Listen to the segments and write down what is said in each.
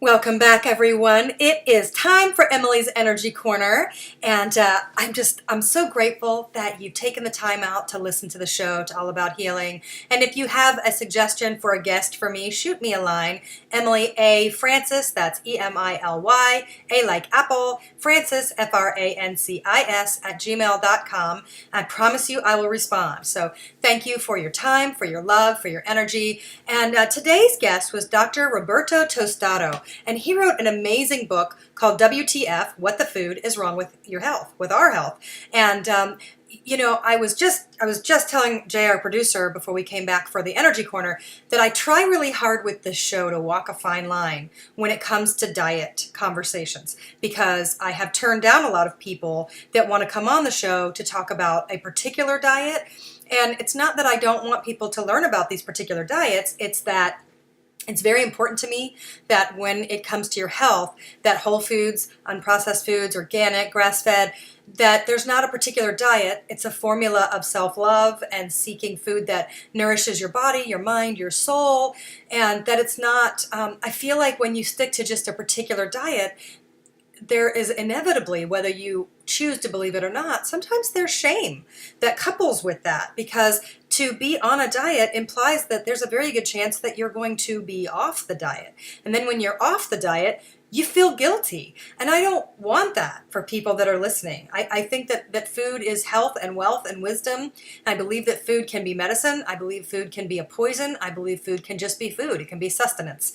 Welcome back, everyone. It is time for Emily's Energy Corner, and I'm so grateful that you've taken the time out to listen to the show, to All About Healing. And if you have a suggestion for a guest for me, shoot me a line. Emily A. Francis, that's Emily, A like Apple, Francis, Francis at gmail.com. I promise you I will respond. So thank you for your time, for your love, for your energy. And today's guest was Dr. Roberto Tostado. And he wrote an amazing book called WTF, What the Food is Wrong with Your Health, with Our Health. And, I was just telling Jay, our producer, before we came back for the Energy Corner, that I try really hard with this show to walk a fine line when it comes to diet conversations, because I have turned down a lot of people that want to come on the show to talk about a particular diet. And it's not that I don't want people to learn about these particular diets, it's that it's very important to me that when it comes to your health, that whole foods, unprocessed foods, organic, grass-fed, that there's not a particular diet. It's a formula of self-love and seeking food that nourishes your body, your mind, your soul, and that it's not, I feel like when you stick to just a particular diet, there is inevitably, whether you choose to believe it or not, sometimes there's shame that couples with that, because to be on a diet implies that there's a very good chance that you're going to be off the diet. And then when you're off the diet, you feel guilty. And I don't want that for people that are listening. I think that food is health and wealth and wisdom. I believe that food can be medicine. I believe food can be a poison. I believe food can just be food. It can be sustenance.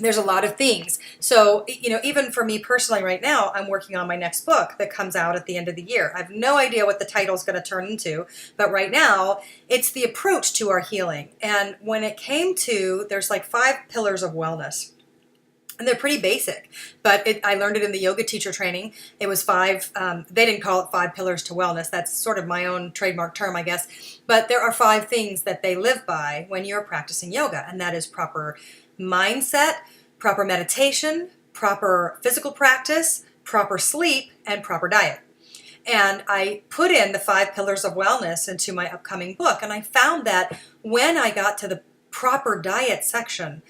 There's a lot of things. So, even for me personally right now, I'm working on my next book that comes out at the end of the year. I have no idea what the title is going to turn into, but right now it's the approach to our healing. And when it came to, there's like 5 pillars of wellness. And they're pretty basic, but I learned it in the yoga teacher training. It was 5, they didn't call it 5 pillars to wellness. That's sort of my own trademark term, I guess. But there are 5 things that they live by when you're practicing yoga, and that is proper mindset, proper meditation, proper physical practice, proper sleep, and proper diet. And I put in the 5 pillars of wellness into my upcoming book, and I found that when I got to the proper diet section,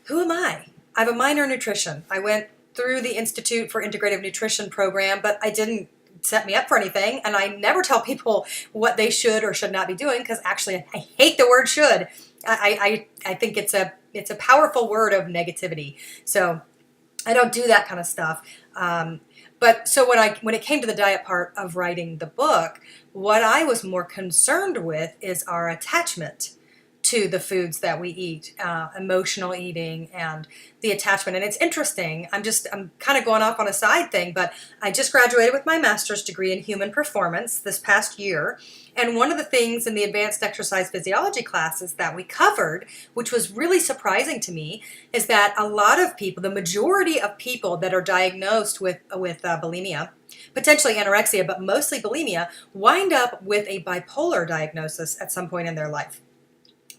who am I? I have a minor in nutrition. I went through the Institute for Integrative Nutrition program, but I didn't set me up for anything, and I never tell people what they should or should not be doing, because actually I hate the word should. I think it's a powerful word of negativity. So I don't do that kind of stuff. But so when it came to the diet part of writing the book, what I was more concerned with is our attachment to the foods that we eat, emotional eating and the attachment. And it's interesting, I'm kind of going off on a side thing, but I just graduated with my master's degree in human performance this past year. And one of the things in the advanced exercise physiology classes that we covered, which was really surprising to me, is that a lot of people, the majority of people that are diagnosed with bulimia, potentially anorexia, but mostly bulimia, wind up with a bipolar diagnosis at some point in their life.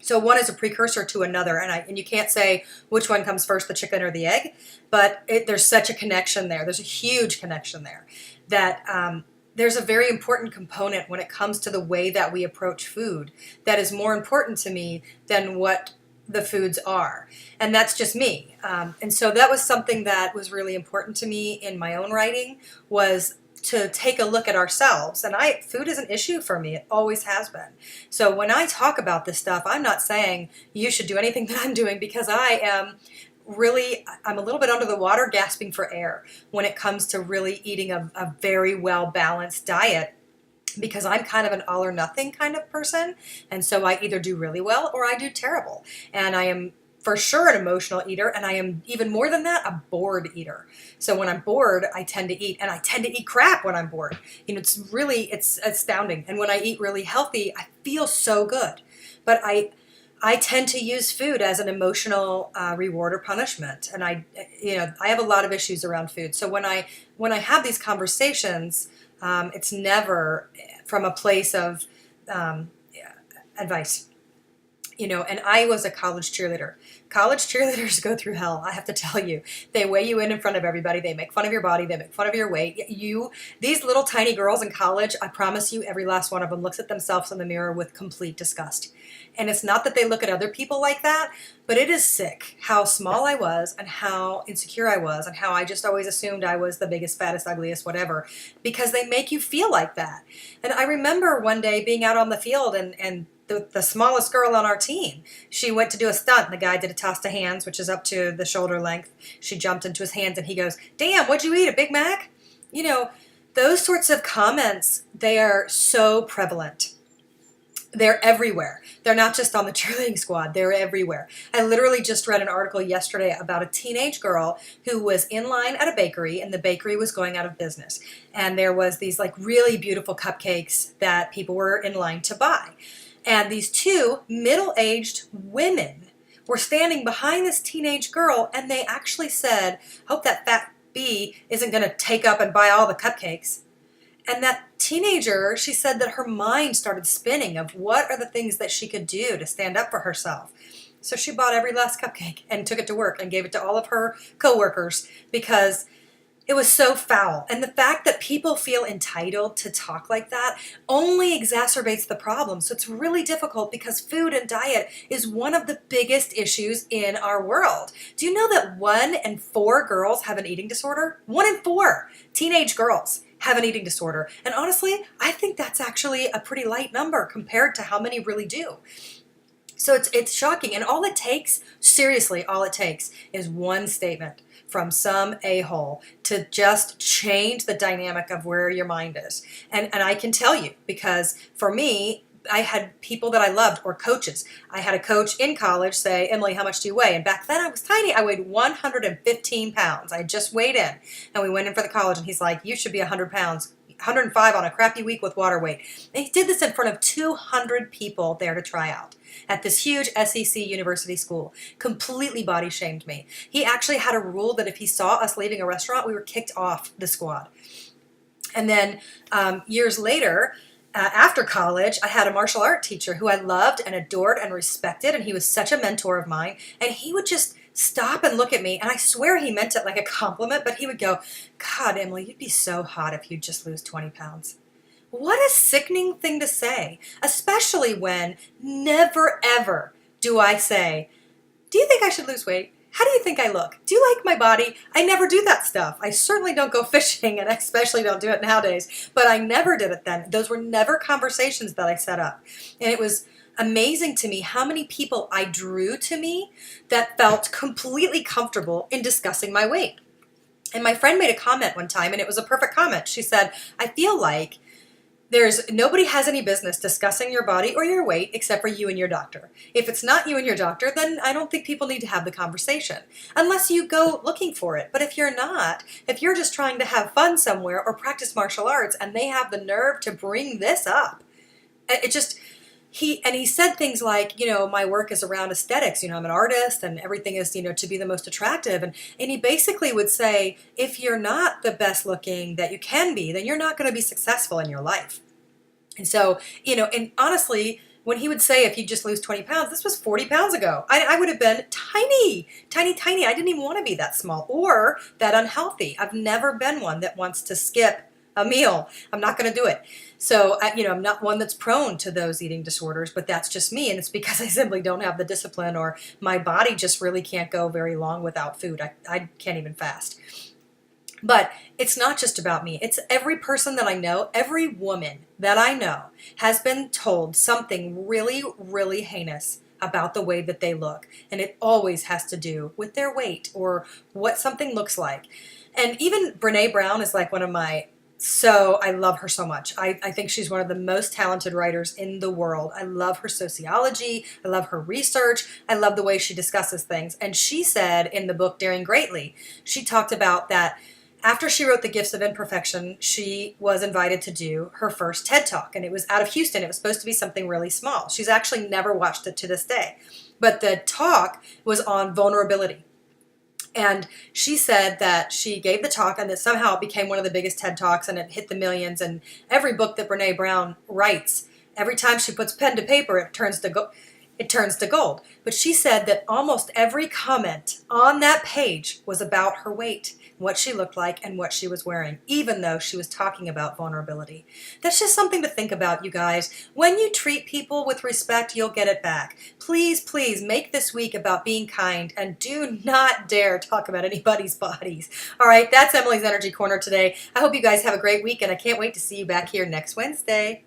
So one is a precursor to another, and you can't say which one comes first, the chicken or the egg, but there's such a connection there. There's a huge connection there that there's a very important component when it comes to the way that we approach food that is more important to me than what the foods are. And that's just me. And so that was something that was really important to me in my own writing, was to take a look at ourselves. And food is an issue for me. It always has been. So when I talk about this stuff, I'm not saying you should do anything that I'm doing, because I'm a little bit under the water, gasping for air when it comes to really eating a very well-balanced diet, because I'm kind of an all or nothing kind of person. And so I either do really well or I do terrible. And I am for sure an emotional eater, and I am even more than that, a bored eater. So when I'm bored, I tend to eat, and I tend to eat crap when I'm bored. It's astounding. And when I eat really healthy, I feel so good. But I tend to use food as an emotional reward or punishment, and I have a lot of issues around food. So when I have these conversations, it's never from a place of advice. And I was a college cheerleader. College cheerleaders go through hell, I have to tell you. They weigh you in front of everybody. They make fun of your body. They make fun of your weight. These little tiny girls in college, I promise you, every last one of them looks at themselves in the mirror with complete disgust. And it's not that they look at other people like that, but it is sick how small I was and how insecure I was and how I just always assumed I was the biggest, fattest, ugliest, whatever, because they make you feel like that. And I remember one day being out on the field and the smallest girl on our team, she went to do a stunt. The guy did a toss to hands, which is up to the shoulder length. She jumped into his hands and he goes, "Damn, what'd you eat, a Big Mac?" Those sorts of comments, they are so prevalent. They're everywhere. They're not just on the cheerleading squad. They're everywhere. I literally just read an article yesterday about a teenage girl who was in line at a bakery, and the bakery was going out of business. And there was these like really beautiful cupcakes that people were in line to buy. And these two middle-aged women were standing behind this teenage girl, and they actually said, "Hope that fat bee isn't going to take up and buy all the cupcakes." And that teenager, she said that her mind started spinning of what are the things that she could do to stand up for herself. So she bought every last cupcake and took it to work and gave it to all of her coworkers because it was so foul. And the fact that people feel entitled to talk like that only exacerbates the problem. So it's really difficult because food and diet is one of the biggest issues in our world. Do you know that 1 in 4 girls have an eating disorder? 1 in 4 teenage girls have an eating disorder. And honestly, I think that's actually a pretty light number compared to how many really do. So it's shocking. And all it takes, seriously, all it takes is one statement from some a-hole to just change the dynamic of where your mind is. And I can tell you, because for me, I had people that I loved, or coaches. I had a coach in college say, "Emily, how much do you weigh?" And back then I was tiny. I weighed 115 pounds. I just weighed in. And we went in for the college, and he's like, "You should be 100 pounds, 105 on a crappy week with water weight." And he did this in front of 200 people there to try out at this huge SEC university school. Completely body shamed me. He actually had a rule that if he saw us leaving a restaurant, we were kicked off the squad. And then years later, after college, I had a martial art teacher who I loved and adored and respected, and he was such a mentor of mine. And he would just stop and look at me, and I swear he meant it like a compliment, but he would go, "God, Emily, you'd be so hot if you'd just lose 20 pounds. What a sickening thing to say, especially when never ever do I say, "Do you think I should lose weight? How do you think I look? Do you like my body?" I never do that stuff. I certainly don't go fishing, and I especially don't do it nowadays, but I never did it then. Those were never conversations that I set up. And it was amazing to me how many people I drew to me that felt completely comfortable in discussing my weight. And my friend made a comment one time, and it was a perfect comment. She said, "I feel like nobody has any business discussing your body or your weight except for you and your doctor. If it's not you and your doctor, then I don't think people need to have the conversation unless you go looking for it. But if you're not, if you're just trying to have fun somewhere or practice martial arts and they have the nerve to bring this up, it just..." He said things like, "My work is around aesthetics. I'm an artist and everything is, to be the most attractive." And he basically would say, if you're not the best looking that you can be, then you're not going to be successful in your life. And so, and honestly, when he would say, if you just lose 20 pounds, this was 40 pounds ago. I would have been tiny, tiny, tiny. I didn't even want to be that small or that unhealthy. I've never been one that wants to skip a meal. I'm not going to do it. So, I'm not one that's prone to those eating disorders, but that's just me. And it's because I simply don't have the discipline, or my body just really can't go very long without food. I can't even fast. But it's not just about me. It's every person that I know, every woman that I know has been told something really, really heinous about the way that they look. And it always has to do with their weight or what something looks like. And even Brene Brown is like one of my... So I love her so much. I think she's one of the most talented writers in the world. I love her sociology. I love her research. I love the way she discusses things. And she said in the book Daring Greatly, she talked about that after she wrote The Gifts of Imperfection, she was invited to do her first TED Talk. And it was out of Houston. It was supposed to be something really small. She's actually never watched it to this day. But the talk was on vulnerability. And she said that she gave the talk and that somehow it became one of the biggest TED Talks and it hit the millions. And every book that Brene Brown writes, every time she puts pen to paper, it turns to go. it turns to gold. But she said that almost every comment on that page was about her weight, what she looked like, and what she was wearing, even though she was talking about vulnerability. That's just something to think about, you guys. When you treat people with respect, you'll get it back. Please, please make this week about being kind and do not dare talk about anybody's bodies. All right, that's Emily's Energy Corner today. I hope you guys have a great week, and I can't wait to see you back here next Wednesday.